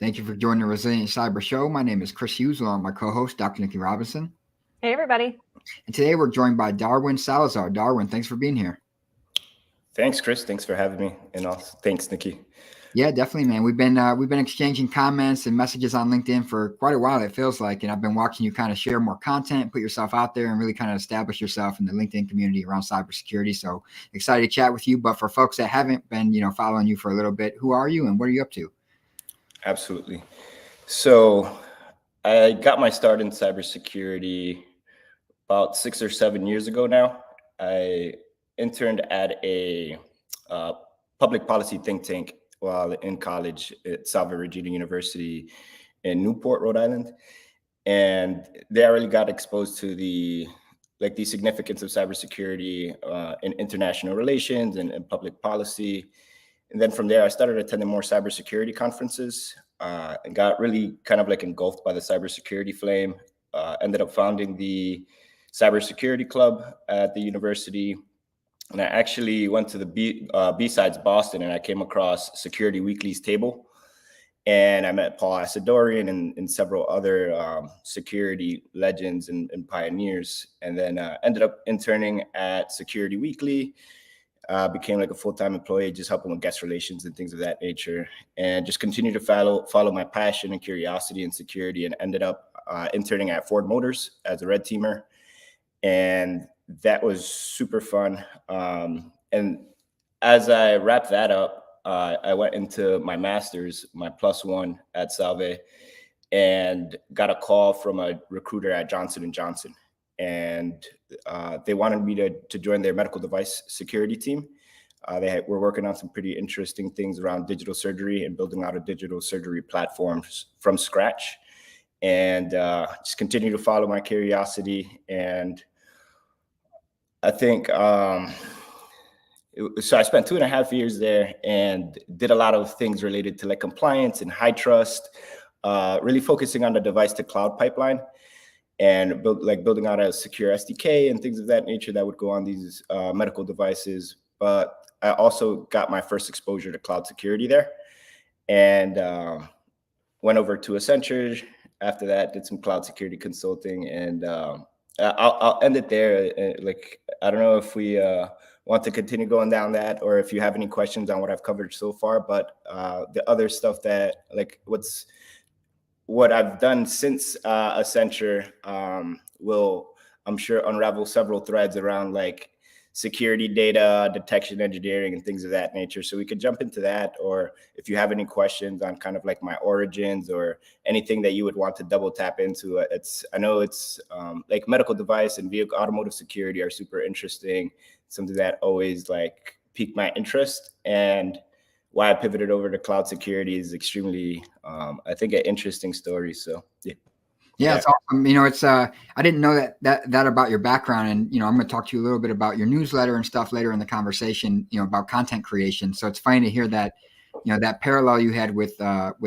Thank you for joining the Resilient Cyber Show. My name is Chris Hughes, along with my co-host, Dr. Nikki Robinson. Hey, everybody. And today we're joined by Darwin Salazar. Darwin, thanks for being here. Thanks, Chris. Thanks for having me. And also, thanks, Nikki. Yeah, definitely, man. We've been exchanging comments and messages on LinkedIn for quite a while, it feels like. And I've been watching you kind of share more content, put yourself out there, and really kind of establish yourself in the LinkedIn community around cybersecurity. So excited to chat with you. But for folks that haven't been, following you for a little bit, who are you and what are you up to? Absolutely. So I got my start in cybersecurity about 6 or 7 years ago now. I interned at a public policy think tank while in college at Salve Regina University in Newport, Rhode Island. And there I really got exposed to the significance of cybersecurity in international relations and public policy. And then from there, I started attending more cybersecurity conferences and got really kind of like engulfed by the cybersecurity flame. Ended up founding the Cybersecurity Club at the university. And I actually went to the B-Sides Boston, and I came across Security Weekly's table. And I met Paul Asadorian and several other security legends and pioneers. And then ended up interning at Security Weekly, became like a full-time employee, just helping with guest relations and things of that nature. And just continued to follow my passion and curiosity in security, and ended up interning at Ford Motors as a red teamer. And that was super fun. And as I wrapped that up, I went into my master's, my +1 at Salve, and got a call from a recruiter at Johnson & Johnson. And they wanted me to join their medical device security team. They were working on some pretty interesting things around digital surgery and building out a digital surgery platform from scratch. And just continue to follow my curiosity. And I think, so I spent 2.5 years there and did a lot of things related to like compliance and high trust, really focusing on the device to cloud pipeline, and building out a secure SDK and things of that nature that would go on these medical devices. But I also got my first exposure to cloud security there, and went over to Accenture. After that, did some cloud security consulting, and I'll end it there. I don't know if we want to continue going down that, or if you have any questions on what I've covered so far. But the other stuff that what I've done since Accenture will, I'm sure, unravel several threads around like security data, detection engineering, and things of that nature. So we could jump into that, or if you have any questions on kind of like my origins or anything that you would want to double tap into. I know it's like medical device and vehicle automotive security are super interesting, something that always like piqued my interest, and why I pivoted over to cloud security is extremely, I think, an interesting story. So yeah. Yeah, it's awesome. It's I didn't know that about your background, and I'm going to talk to you a little bit about your newsletter and stuff later in the conversation. About content creation. So it's funny to hear that, that parallel you had with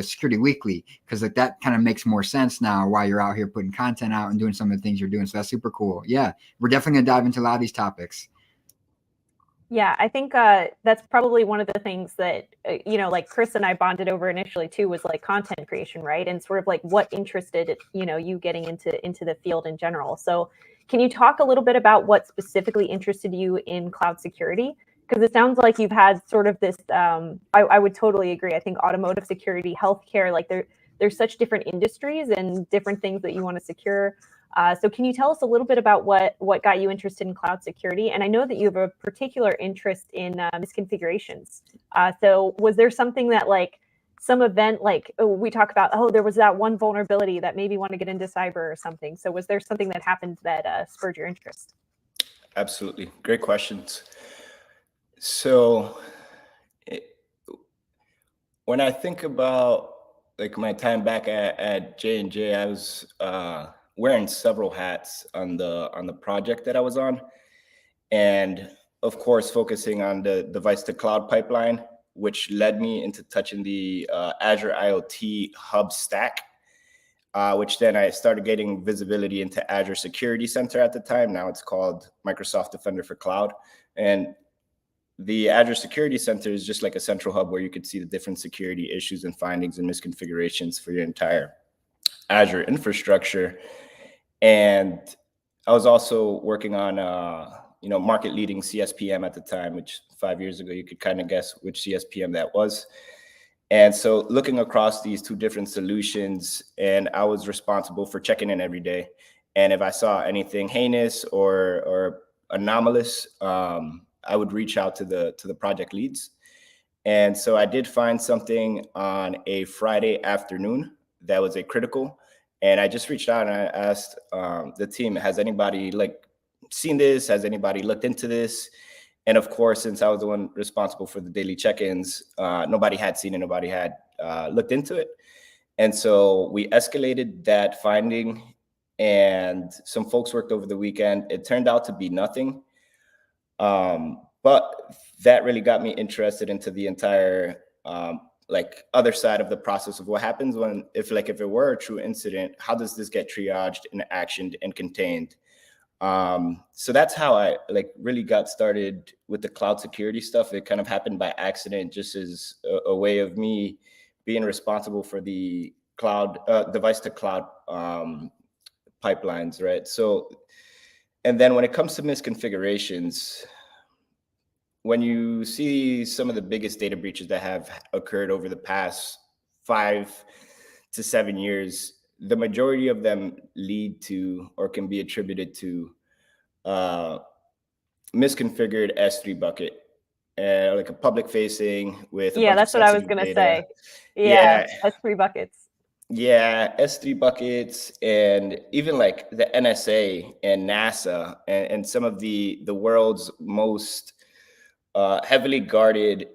Security Weekly, because like that kind of makes more sense now why you're out here putting content out and doing some of the things you're doing. So that's super cool. Yeah, we're definitely going to dive into a lot of these topics. Yeah, I think that's probably one of the things that, like Chris and I bonded over initially too, was like content creation, right? And sort of like what interested, you getting into the field in general. So can you talk a little bit about what specifically interested you in cloud security? Because it sounds like you've had sort of this, I would totally agree. I think automotive security, healthcare, like there's such different industries and different things that you want to secure. So can you tell us a little bit about what got you interested in cloud security? And I know that you have a particular interest in misconfigurations. So was there something that like some event, like we talk about, there was that one vulnerability that made me want to get into cyber or something. So was there something that happened that spurred your interest? Absolutely. Great questions. So when I think about like my time back at J&J, I was wearing several hats on the project that I was on, and of course focusing on the device to cloud pipeline, which led me into touching the Azure IoT Hub stack, which then I started getting visibility into Azure Security Center at the time. Now it's called Microsoft Defender for Cloud. And the Azure Security Center is just like a central hub where you could see the different security issues and findings and misconfigurations for your entire Azure infrastructure. And I was also working on, market leading CSPM at the time, which 5 years ago, you could kind of guess which CSPM that was. And so looking across these two different solutions, and I was responsible for checking in every day. And if I saw anything heinous or anomalous, I would reach out to the project leads. And so I did find something on a Friday afternoon that was a critical. And I just reached out and I asked the team, has anybody seen this? Has anybody looked into this? And of course, since I was the one responsible for the daily check-ins, nobody had seen it, nobody had looked into it. And so we escalated that finding, and some folks worked over the weekend. It turned out to be nothing. But that really got me interested into the entire other side of the process of what happens if it were a true incident, how does this get triaged and actioned and contained? So that's how I really got started with the cloud security stuff. It kind of happened by accident, just as a way of me being responsible for the cloud device to cloud pipelines, right? So, and then when it comes to misconfigurations, when you see some of the biggest data breaches that have occurred over the past 5 to 7 years, the majority of them lead to or can be attributed to misconfigured S3 bucket, like a public facing with yeah, that's what I was going to say. Yeah, S3 buckets. Yeah, S3 buckets, and even like the NSA and NASA and some of the world's most heavily guarded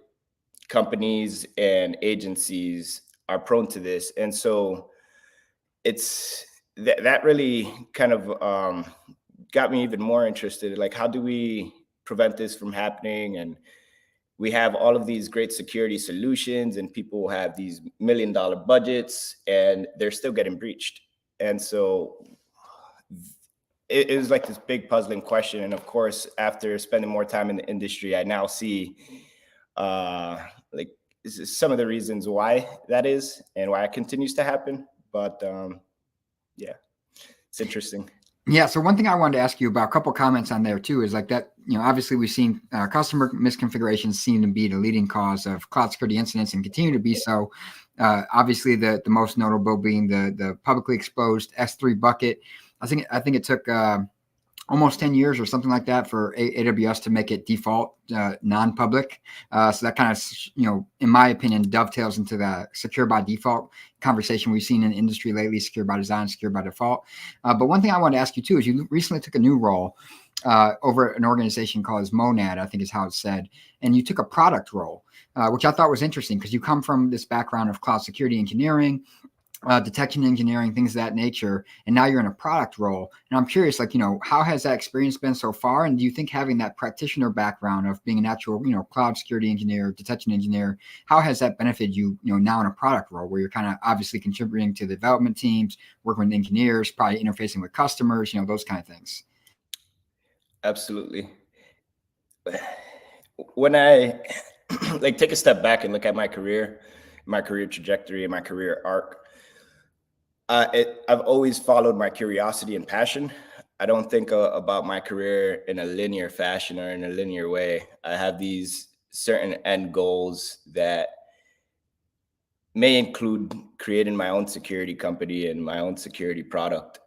companies and agencies are prone to this. And so it's that really kind of got me even more interested. Like, how do we prevent this from happening? And we have all of these great security solutions, and people have these $1 million budgets, and they're still getting breached. And so it was like this big puzzling question. And of course, after spending more time in the industry, I now see some of the reasons why that is and why it continues to happen. But yeah, it's interesting. Yeah. So one thing I wanted to ask you about, a couple comments on there too, is like that, obviously we've seen customer misconfigurations seem to be the leading cause of cloud security incidents and continue to be so. Obviously the most notable being the publicly exposed S3 bucket. I think it took almost 10 years or something like that for AWS to make it default non-public. So that kind of, in my opinion, dovetails into the secure by default conversation we've seen in the industry lately, secure by design, secure by default. But one thing I want to ask you too is you recently took a new role over an organization called Monad, I think is how it's said. And you took a product role, which I thought was interesting because you come from this background of cloud security engineering, detection engineering, things of that nature, and now you're in a product role. And I'm curious, how has that experience been so far? And do you think having that practitioner background of being an actual, cloud security engineer, detection engineer, how has that benefited you, now in a product role where you're kind of obviously contributing to the development teams, working with engineers, probably interfacing with customers, those kind of things? Absolutely. When I take a step back and look at my career trajectory and my career arc, I've always followed my curiosity and passion. I don't think about my career in a linear fashion or in a linear way. I have these certain end goals that may include creating my own security company and my own security product.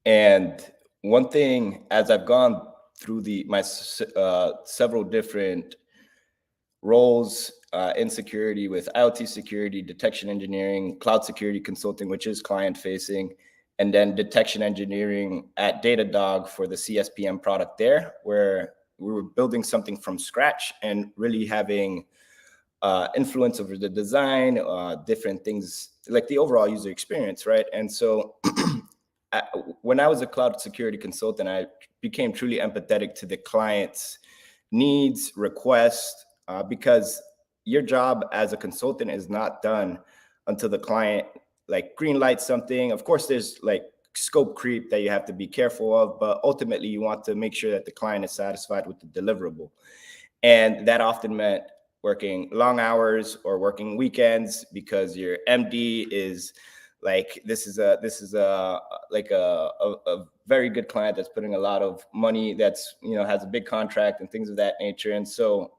And one thing, as I've gone through my several different roles in security with IoT security, detection engineering, cloud security consulting, which is client facing, and then detection engineering at Datadog for the CSPM product there, where we were building something from scratch and really having influence over the design, different things like the overall user experience, right? And so when I was a cloud security consultant, I became truly empathetic to the client's needs, requests, because your job as a consultant is not done until the client green lights something. Of course, there's scope creep that you have to be careful of, but ultimately you want to make sure that the client is satisfied with the deliverable. And that often meant working long hours or working weekends because your MD is like, this is a very good client that's putting a lot of money, that's, you know, has a big contract and things of that nature. And so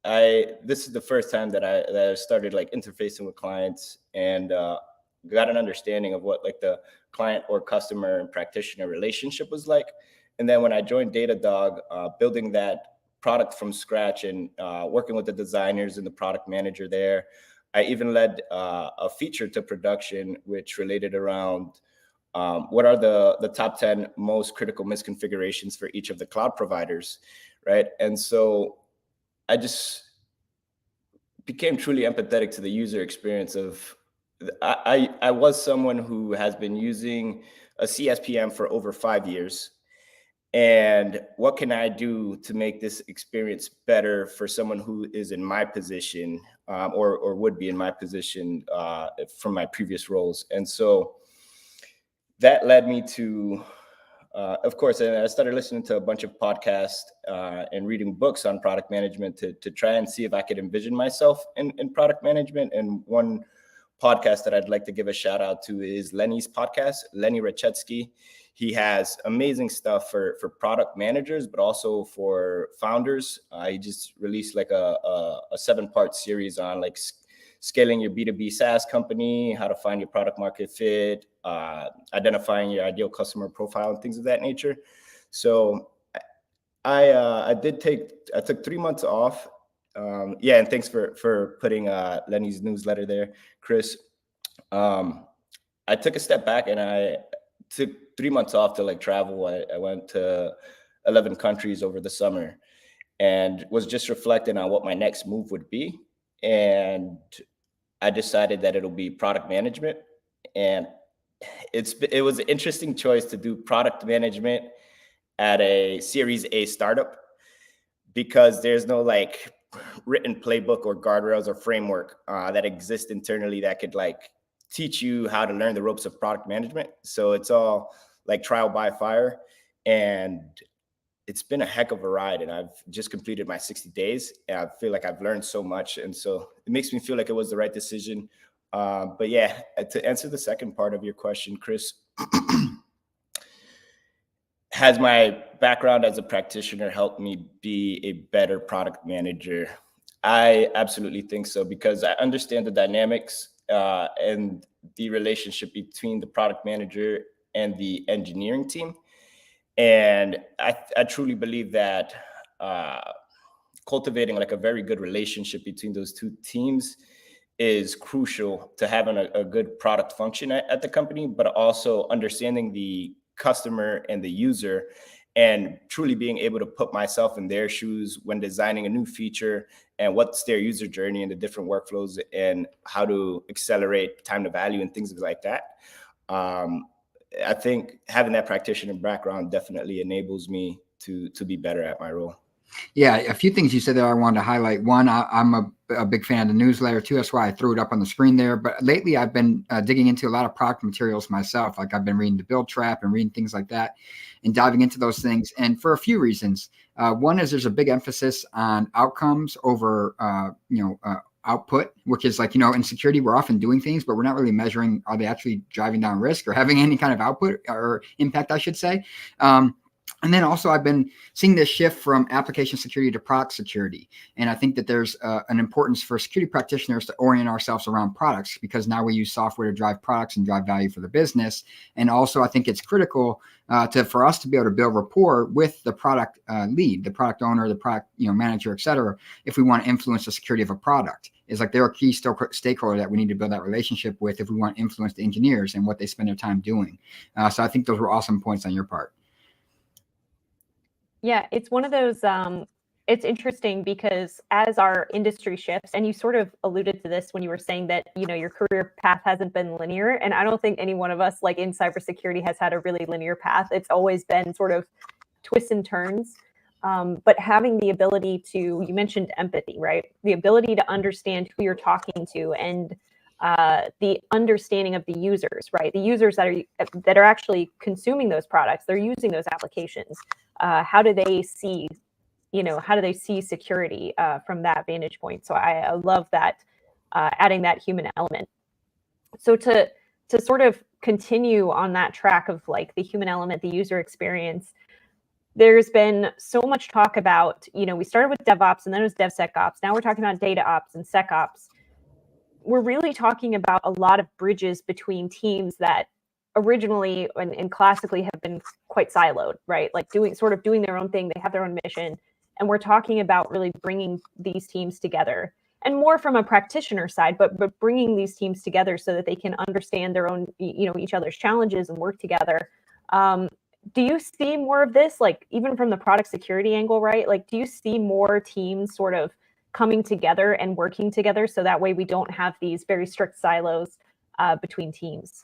this is the first time that I started like interfacing with clients and got an understanding of what like the client or customer and practitioner relationship was like. And then when I joined Datadog, building that product from scratch and working with the designers and the product manager there, I even led a feature to production, which related around what are the top 10 most critical misconfigurations for each of the cloud providers, right? And so I just became truly empathetic to the user experience of, I was someone who has been using a CSPM for over 5 years. And what can I do to make this experience better for someone who is in my position or would be in my position from my previous roles? And so that led me to, of course, I started listening to a bunch of podcasts and reading books on product management to try and see if I could envision myself in product management. And one podcast that I'd like to give a shout out to is Lenny's podcast, Lenny Rachetsky. He has amazing stuff for product managers, but also for founders. He just released like a 7-part series on like scaling your B2B SaaS company, how to find your product market fit, identifying your ideal customer profile and things of that nature. So I took 3 months off. Yeah, and thanks for putting Lenny's newsletter there, Chris. I took a step back and I took 3 months off to like travel. I went to 11 countries over the summer and was just reflecting on what my next move would be. And I decided that it'll be product management. And it was an interesting choice to do product management at a Series A startup, because there's no like written playbook or guardrails or framework that exists internally that could like teach you how to learn the ropes of product management. So it's all like trial by fire. And it's been a heck of a ride. And I've just completed my 60 days. And I feel like I've learned so much. And so it makes me feel like it was the right decision. But yeah, to answer the second part of your question, Chris, has my background as a practitioner helped me be a better product manager? I absolutely think so, because I understand the dynamics and the relationship between the product manager and the engineering team. And I truly believe that cultivating like a very good relationship between those two teams is crucial to having a good product function at the company, but also understanding the customer and the user and truly being able to put myself in their shoes when designing a new feature and what's their user journey and the different workflows and how to accelerate time to value and things like that. I think having that practitioner background definitely enables me to be better at my role. Yeah, a few things you said there I wanted to highlight. One, I'm a big fan of the newsletter too. That's why I threw it up on the screen there. But lately I've been digging into a lot of product materials myself. Like I've been reading the Build Trap and reading things like that and diving into those things. And for a few reasons. One is there's a big emphasis on outcomes over, output, which is like, in security, we're often doing things, but we're not really measuring, are they actually driving down risk or having any kind of output or impact, I should say. And then also I've been seeing this shift from application security to product security. And I think that there's an importance for security practitioners to orient ourselves around products, because now we use software to drive products and drive value for the business. And also I think it's critical for us to be able to build rapport with the product lead, the product owner, the product manager, et cetera, if we want to influence the security of a product. It's like they're a key stakeholder that we need to build that relationship with if we want to influence the engineers and what they spend their time doing. So I think those were awesome points on your part. Yeah, it's one of those, it's interesting because as our industry shifts, and you sort of alluded to this when you were saying that, your career path hasn't been linear. And I don't think any one of us like in cybersecurity has had a really linear path. It's always been sort of twists and turns. But having the ability to, you mentioned empathy, right? The ability to understand who you're talking to and the understanding of the users, right? The users that are actually consuming those products, they're using those applications. How do they see, how do they see security from that vantage point? So I love that, adding that human element. So to sort of continue on that track of like the human element, the user experience, there's been so much talk about, we started with DevOps and then it was DevSecOps. Now we're talking about data ops and SecOps. We're really talking about a lot of bridges between teams that originally and classically have been quite siloed, right? Like doing their own thing. They have their own mission. And we're talking about really bringing these teams together, and more from a practitioner side, but bringing these teams together so that they can understand their own, each other's challenges and work together. Do you see more of this, like even from the product security angle, right? Like, do you see more teams sort of coming together and working together so that way we don't have these very strict silos between teams?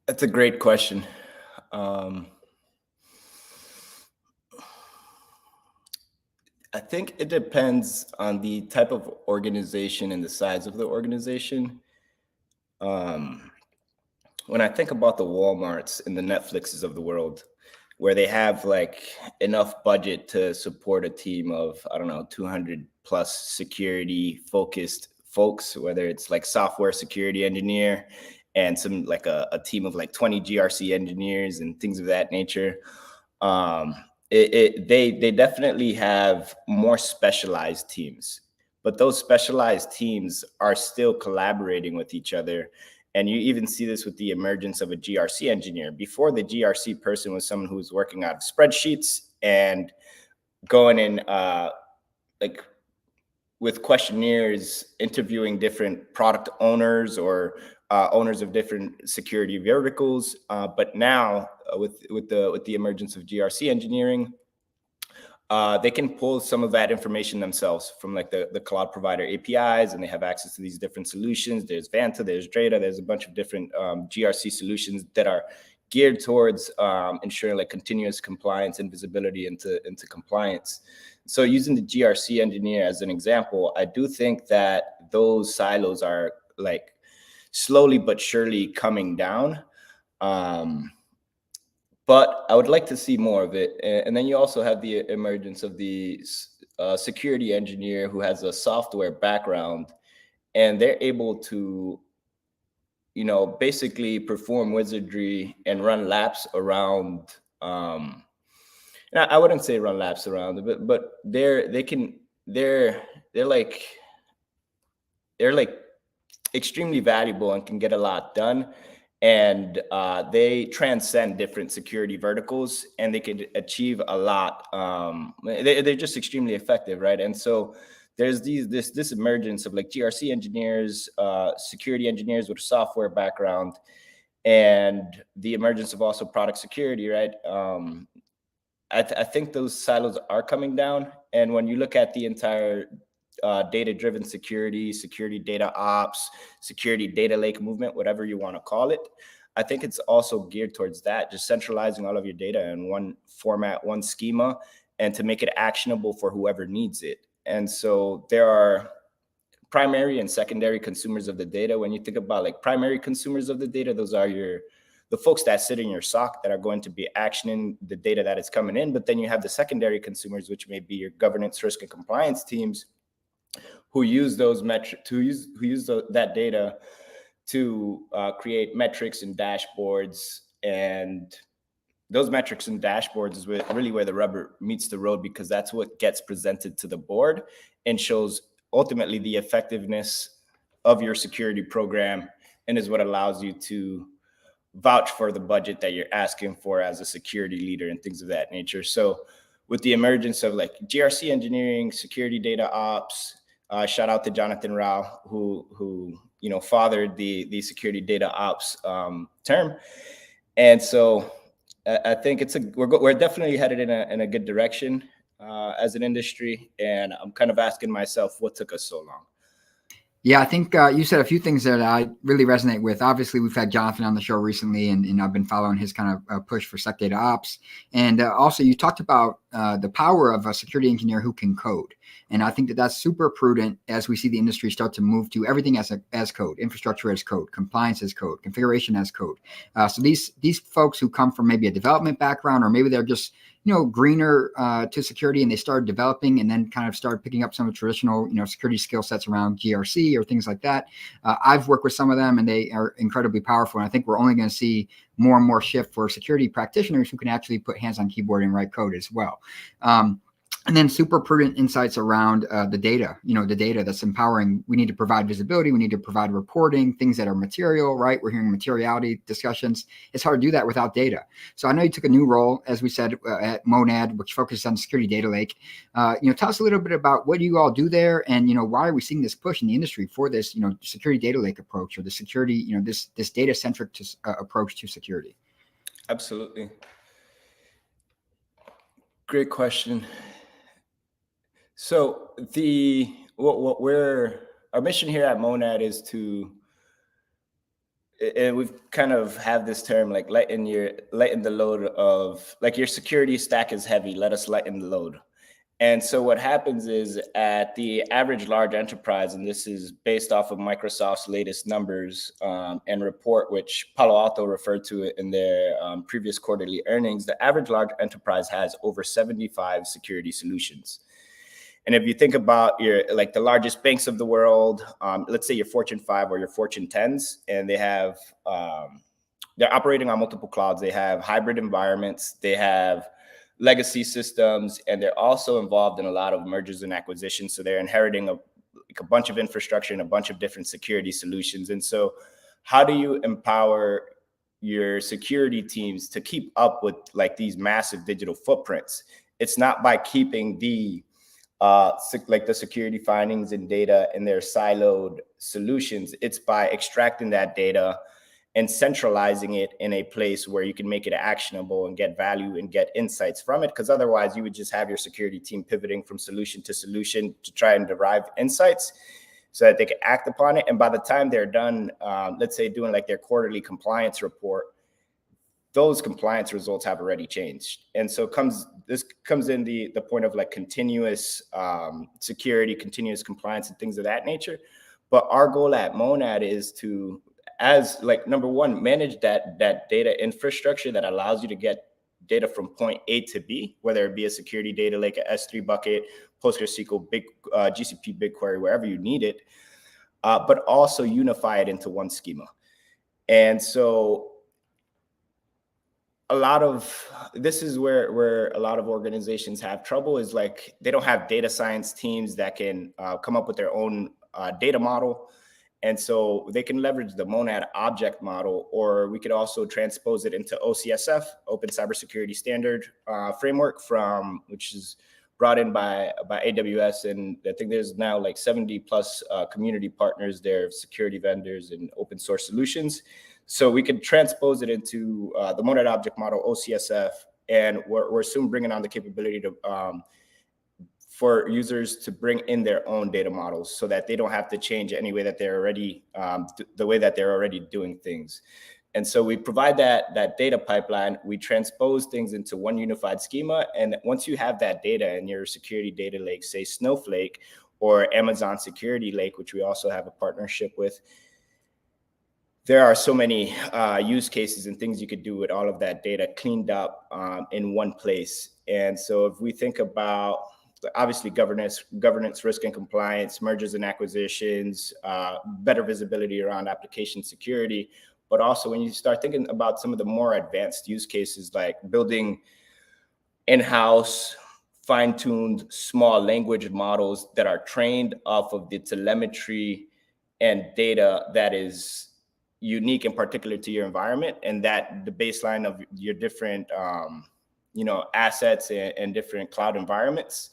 That's a great question. I think it depends on the type of organization and the size of the organization. When I think about the Walmarts and the Netflixes of the world, where they have like enough budget to support a team of, 200 plus security focused folks, whether it's like software security engineer and some like a team of like 20 GRC engineers and things of that nature. They definitely have more specialized teams, but those specialized teams are still collaborating with each other. And you even see this with the emergence of a GRC engineer. Before, the GRC person was someone who was working out of spreadsheets and going in like with questionnaires, interviewing different product owners or owners of different security verticals. But now with the emergence of GRC engineering, they can pull some of that information themselves from like the cloud provider APIs, and they have access to these different solutions. There's Vanta, there's Drata, there's a bunch of different GRC solutions that are geared towards ensuring like continuous compliance and visibility into compliance. So using the GRC engineer as an example, I do think that those silos are like slowly but surely coming down. But I would like to see more of it. And then you also have the emergence of the security engineer who has a software background, and they're able to, basically perform wizardry and run laps around. I wouldn't say run laps around, but they're like extremely valuable and can get a lot done. And they transcend different security verticals, and they can achieve a lot. They're just extremely effective, right? And so there's this emergence of like GRC engineers, security engineers with a software background, and the emergence of also product security, right? I think those silos are coming down. And when you look at the entire data-driven security data ops, security data lake movement, whatever you want to call it, I think it's also geared towards that, just centralizing all of your data in one format, one schema, and to make it actionable for whoever needs it. And so there are primary and secondary consumers of the data. When you think about like primary consumers of the data, those are the folks that sit in your SOC that are going to be actioning the data that is coming in. But then you have the secondary consumers, which may be your governance, risk, and compliance teams, who use those metrics, who use that data to create metrics and dashboards. And those metrics and dashboards is really where the rubber meets the road, because that's what gets presented to the board and shows ultimately the effectiveness of your security program, and is what allows you to vouch for the budget that you're asking for as a security leader and things of that nature. So with the emergence of like GRC engineering, security data ops, shout out to Jonathan Rao, who fathered the security data ops term. And so I think we're definitely headed in a good direction as an industry. And I'm kind of asking myself, what took us so long? Yeah, I think you said a few things there that I really resonate with. Obviously, we've had Jonathan on the show recently, and I've been following his kind of push for Sec Data Ops. And also, you talked about the power of a security engineer who can code. And I think that that's super prudent as we see the industry start to move to everything as code, infrastructure as code, compliance as code, configuration as code. So these folks who come from maybe a development background, or maybe they're just greener to security, and they started developing and then kind of started picking up some of the traditional, security skill sets around GRC or things like that. I've worked with some of them, and they are incredibly powerful. And I think we're only going to see more and more shift for security practitioners who can actually put hands on keyboard and write code as well. And then super prudent insights around the data, the data that's empowering. We need to provide visibility. We need to provide reporting, things that are material, right? We're hearing materiality discussions. It's hard to do that without data. So I know you took a new role, as we said, at Monad, which focuses on security data lake. Tell us a little bit about what do you all do there, and, why are we seeing this push in the industry for this, security data lake approach, or the security, this data-centric approach to security? Absolutely. Great question. So our mission here at Monad is to, and we've kind of have this term like lighten the load of, like, your security stack is heavy, let us lighten the load. And so what happens is, at the average large enterprise, and this is based off of Microsoft's latest numbers and report, which Palo Alto referred to it in their previous quarterly earnings, the average large enterprise has over 75 security solutions. And if you think about the largest banks of the world, let's say your Fortune 5 or your Fortune 10s, and they have, they're operating on multiple clouds. They have hybrid environments. They have legacy systems, and they're also involved in a lot of mergers and acquisitions. So they're inheriting a bunch of infrastructure and a bunch of different security solutions. And so how do you empower your security teams to keep up with these massive digital footprints? It's not by keeping the security findings and data in their siloed solutions. It's by extracting that data and centralizing it in a place where you can make it actionable and get value and get insights from it. Because otherwise you would just have your security team pivoting from solution to solution to try and derive insights so that they can act upon it. And by the time they're done, let's say doing their quarterly compliance report, those compliance results have already changed. And so this comes in the point of continuous security, continuous compliance, and things of that nature. But our goal at Monad is to, number one, manage that data infrastructure that allows you to get data from point A to B, whether it be a security data lake, a S3 bucket, PostgreSQL, GCP, BigQuery, wherever you need it, but also unify it into one schema. And so this is where a lot of organizations have trouble, is they don't have data science teams that can come up with their own data model. And so they can leverage the Monad object model, or we could also transpose it into OCSF, Open Cybersecurity Standard framework, which is brought in by AWS. And I think there's now 70 plus community partners there, security vendors and open source solutions. So we could transpose it into the Monad object model, OCSF, and we're soon bringing on the capability to for users to bring in their own data models, so that they don't have to change any way that they're already the way that they're already doing things. And so we provide that data pipeline. We transpose things into one unified schema, and once you have that data in your security data lake, say Snowflake or Amazon Security Lake, which we also have a partnership with, there are so many use cases and things you could do with all of that data cleaned up in one place. And so if we think about, obviously, governance, risk and compliance, mergers and acquisitions, better visibility around application security, but also when you start thinking about some of the more advanced use cases, like building in-house fine-tuned small language models that are trained off of the telemetry and data that is unique and particular to your environment, and that the baseline of your different assets and different cloud environments,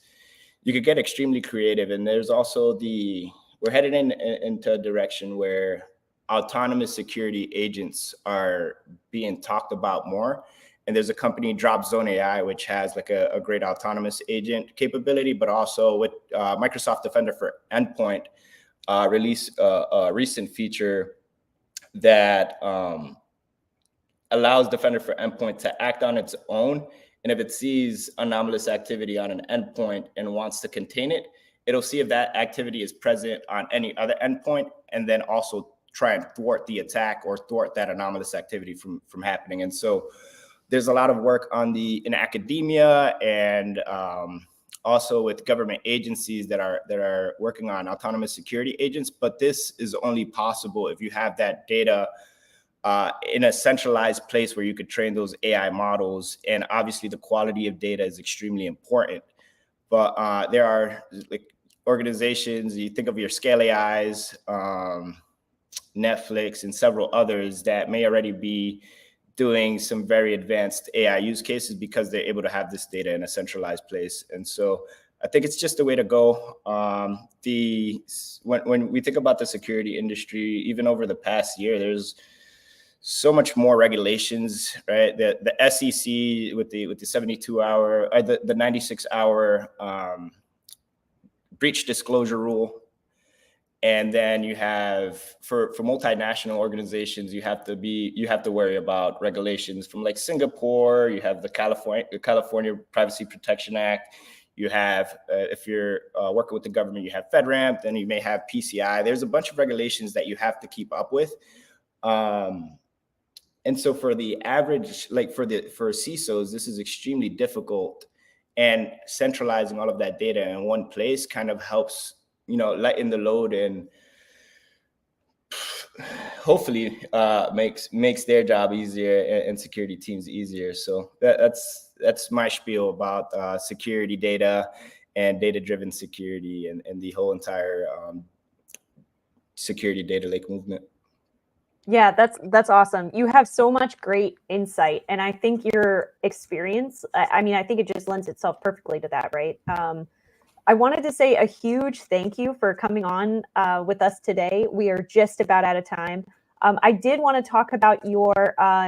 you could get extremely creative. And there's also we're headed into a direction where autonomous security agents are being talked about more. And there's a company, Dropzone AI, which has a great autonomous agent capability, but also with Microsoft Defender for Endpoint, released a recent feature that allows Defender for Endpoint to act on its own. And if it sees anomalous activity on an endpoint and wants to contain it, it'll see if that activity is present on any other endpoint, and then also try and thwart the attack or thwart that anomalous activity from happening. And so there's a lot of work in academia and also with government agencies that are working on autonomous security agents. But this is only possible if you have that data in a centralized place where you could train those AI models. And obviously the quality of data is extremely important. But there are like organizations, you think of your Scale AIs, Netflix, and several others that may already be doing some very advanced AI use cases because they're able to have this data in a centralized place. And so I think it's just the way to go. When we think about the security industry, even over the past year, there's so much more regulations, right? The SEC with the 72-hour, the 96-hour breach disclosure rule. And then you have for multinational organizations, you have to worry about regulations from like Singapore. You have the California Privacy Protection Act. You have if you're working with the government, you have FedRAMP. Then you may have PCI. There's a bunch of regulations that you have to keep up with. And so for the average, like for CISOs, this is extremely difficult. And centralizing all of that data in one place kind of helps, lighten the load and hopefully makes their job easier and security teams easier. So that's my spiel about security data and data-driven security and the whole entire security data lake movement. Yeah, that's awesome. You have so much great insight, and I think your experience, I mean, I think it just lends itself perfectly to that, right? I wanted to say a huge thank you for coming on with us today. We are just about out of time. I did want to talk about your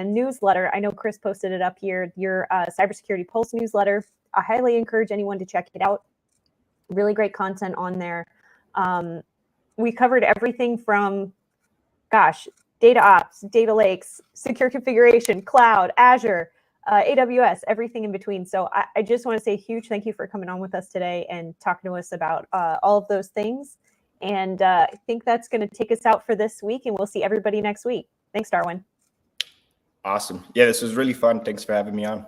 newsletter. I know Chris posted it up here, your Cybersecurity Pulse newsletter. I highly encourage anyone to check it out. Really great content on there. We covered everything from, data ops, data lakes, secure configuration, cloud, Azure, AWS, everything in between. So I just want to say a huge thank you for coming on with us today and talking to us about all of those things. And I think that's going to take us out for this week, and we'll see everybody next week. Thanks, Darwin. Awesome. Yeah, this was really fun. Thanks for having me on.